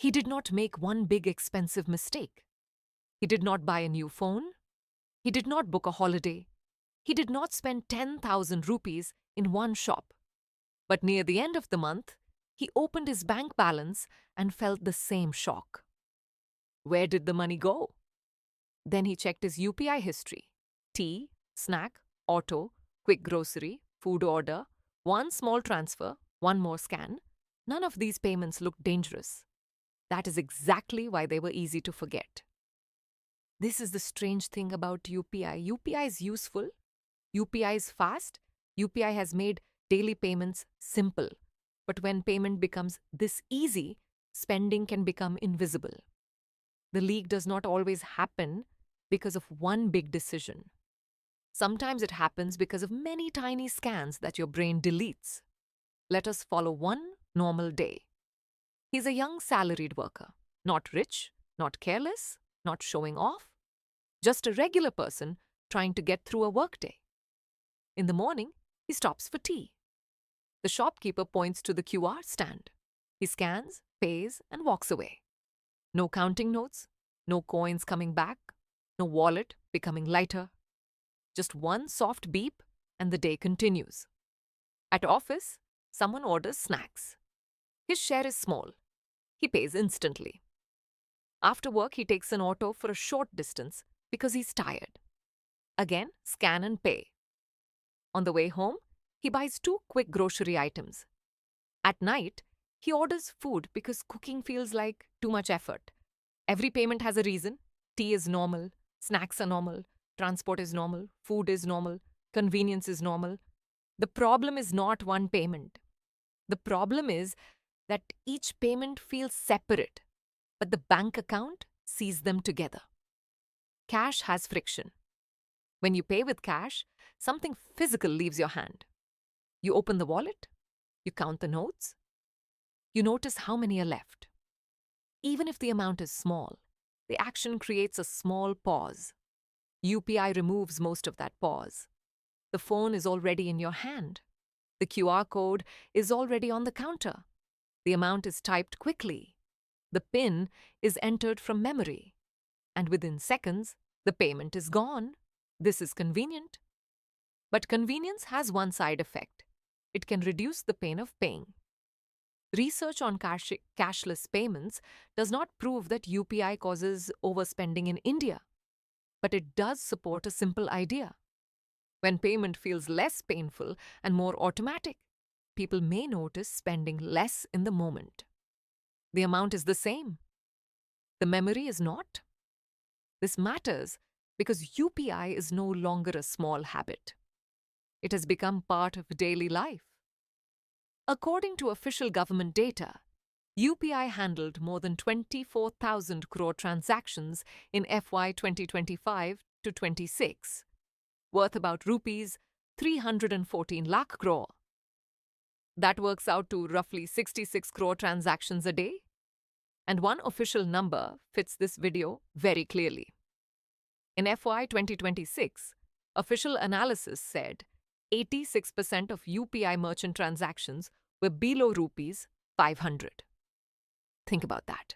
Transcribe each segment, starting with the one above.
He did not make one big expensive mistake. He did not buy a new phone. He did not book a holiday. He did not spend 10,000 rupees in one shop. But near the end of the month, he opened his bank balance and felt the same shock. Where did the money go? Then he checked his UPI history. Tea, snack, auto, quick grocery, food order, one small transfer, one more scan. None of these payments looked dangerous. That is exactly why they were easy to forget. This is the strange thing about UPI. UPI is useful. UPI is fast. UPI has made daily payments simple. But when payment becomes this easy, spending can become invisible. The leak does not always happen because of one big decision. Sometimes it happens because of many tiny scans that your brain deletes. Let us follow one normal day. He's a young salaried worker, not rich, not careless, not showing off, just a regular person trying to get through a workday. In the morning, he stops for tea. The shopkeeper points to the QR stand. He scans, pays, and walks away. No counting notes, no coins coming back, no wallet becoming lighter. Just one soft beep and the day continues. At office, someone orders snacks. His share is small. He pays instantly. After work, he takes an auto for a short distance because he's tired. Again, scan and pay. On the way home, he buys 2 quick grocery items. At night, he orders food because cooking feels like too much effort. Every payment has a reason. Tea is normal, snacks are normal, transport is normal, food is normal, convenience is normal. The problem is not one payment. The problem is that each payment feels separate, but the bank account sees them together. Cash has friction. When you pay with cash, something physical leaves your hand. You open the wallet, you count the notes, you notice how many are left. Even if the amount is small, the action creates a small pause. UPI removes most of that pause. The phone is already in your hand. The QR code is already on the counter. The amount is typed quickly. The PIN is entered from memory. And within seconds, the payment is gone. This is convenient. But convenience has one side effect. It can reduce the pain of paying. Research on cashless payments does not prove that UPI causes overspending in India, but it does support a simple idea. When payment feels less painful and more automatic, people may notice spending less in the moment. The amount is the same. The memory is not. This matters because UPI is no longer a small habit. It has become part of daily life. According to official government data, UPI handled more than 24,000 crore transactions in FY 2025 to 26, worth about rupees 314 lakh crore. That works out to roughly 66 crore transactions a day. And one official number fits this video very clearly. In FY 2026, official analysis said 86% of UPI merchant transactions were below rupees 500. Think about that.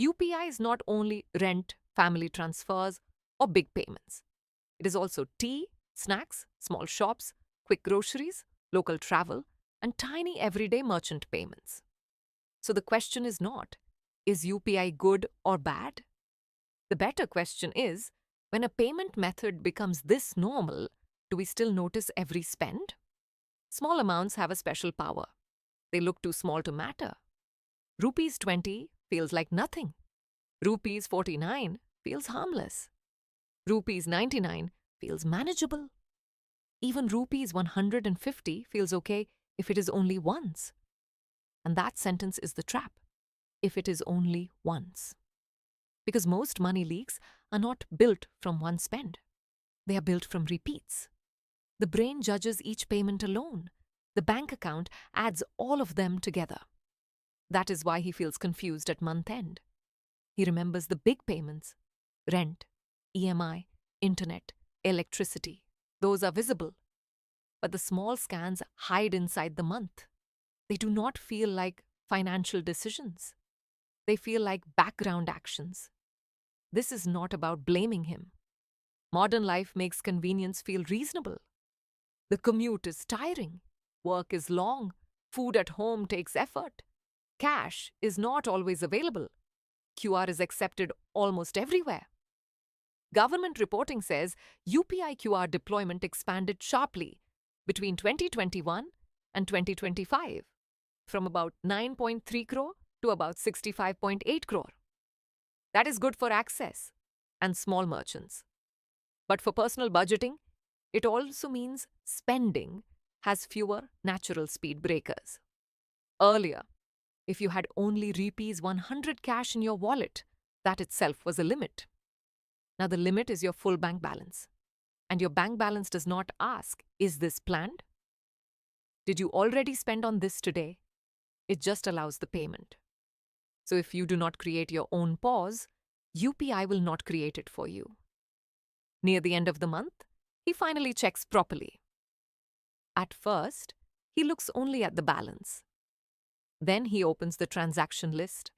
UPI is not only rent, family transfers, or big payments. It is also tea, snacks, small shops, quick groceries, local travel, and tiny everyday merchant payments. So the question is not, is UPI good or bad? The better question is, when a payment method becomes this normal, do we still notice every spend? Small amounts have a special power. They look too small to matter. Rupees 20 feels like nothing. Rupees 49 feels harmless. Rupees 99 feels manageable. Even rupees 150 feels okay if it is only once. And that sentence is the trap. If it is only once. Because most money leaks are not built from one spend. They are built from repeats. The brain judges each payment alone. The bank account adds all of them together. That is why he feels confused at month end. He remembers the big payments, rent, EMI, internet, electricity. Those are visible. But the small scans hide inside the month. They do not feel like financial decisions. They feel like background actions. This is not about blaming him. Modern life makes convenience feel reasonable. The commute is tiring. Work is long. Food at home takes effort. Cash is not always available. QR is accepted almost everywhere. Government reporting says UPI QR deployment expanded sharply between 2021 and 2025, from about 9.3 crore to about 65.8 crore. That is good for access and small merchants. But for personal budgeting, it also means spending has fewer natural speed breakers. Earlier, if you had only rupees 100 cash in your wallet, that itself was a limit. Now the limit is your full bank balance. And your bank balance does not ask, is this planned? Did you already spend on this today? It just allows the payment. So if you do not create your own pause, UPI will not create it for you. Near the end of the month, he finally checks properly. At first, he looks only at the balance. Then he opens the transaction list.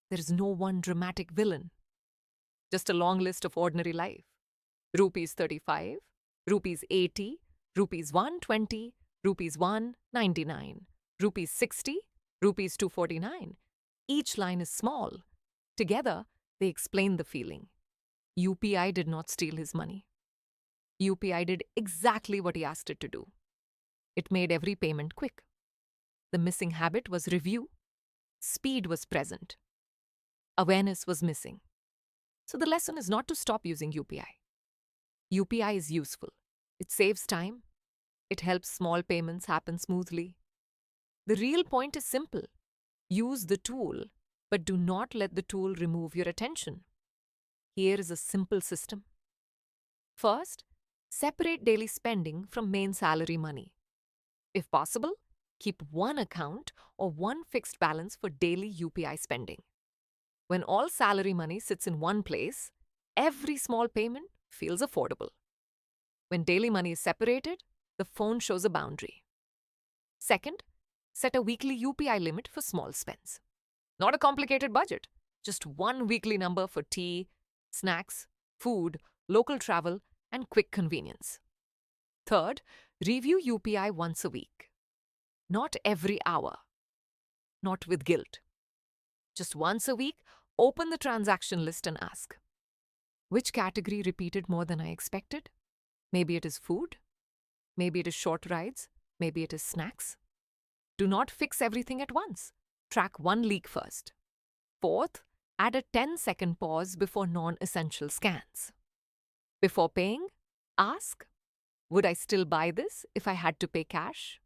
There is no one dramatic villain. Just a long list of ordinary life. Rupees 35, rupees 80, rupees 120, rupees 199, rupees 60, rupees 249. Each line is small. Together, they explain the feeling. UPI did not steal his money. UPI did exactly what he asked it to do. It made every payment quick. The missing habit was review. Speed was present. Awareness was missing. So the lesson is not to stop using UPI. UPI is useful. It saves time. It helps small payments happen smoothly. The real point is simple. Use the tool, but do not let the tool remove your attention. Here is a simple system. First, separate daily spending from main salary money. If possible, keep one account or one fixed balance for daily UPI spending. When all salary money sits in one place, every small payment feels affordable. When daily money is separated, the phone shows a boundary. Second, set a weekly UPI limit for small spends. Not a complicated budget, just one weekly number for tea, snacks, food, local travel, and quick convenience. Third, review UPI once a week. Not every hour. Not with guilt. Just once a week, open the transaction list and ask, which category repeated more than I expected? Maybe it is food. Maybe it is short rides. Maybe it is snacks. Do not fix everything at once. Track one leak first. Fourth, add a 10-second pause before non-essential scans. Before paying, ask, would I still buy this if I had to pay cash?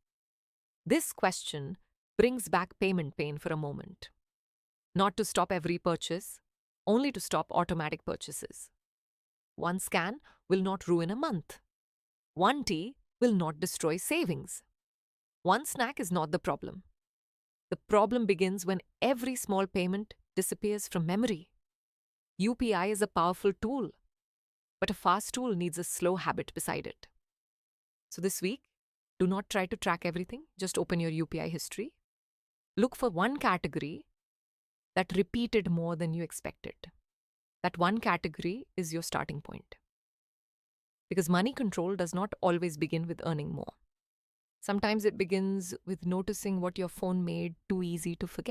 This question brings back payment pain for a moment. Not to stop every purchase, only to stop automatic purchases. One scan will not ruin a month. One tea will not destroy savings. One snack is not the problem. The problem begins when every small payment disappears from memory. UPI is a powerful tool, but a fast tool needs a slow habit beside it. So this week, do not try to track everything. Just open your UPI history. Look for one category that repeated more than you expected. That one category is your starting point. Because money control does not always begin with earning more. Sometimes it begins with noticing what your phone made too easy to forget.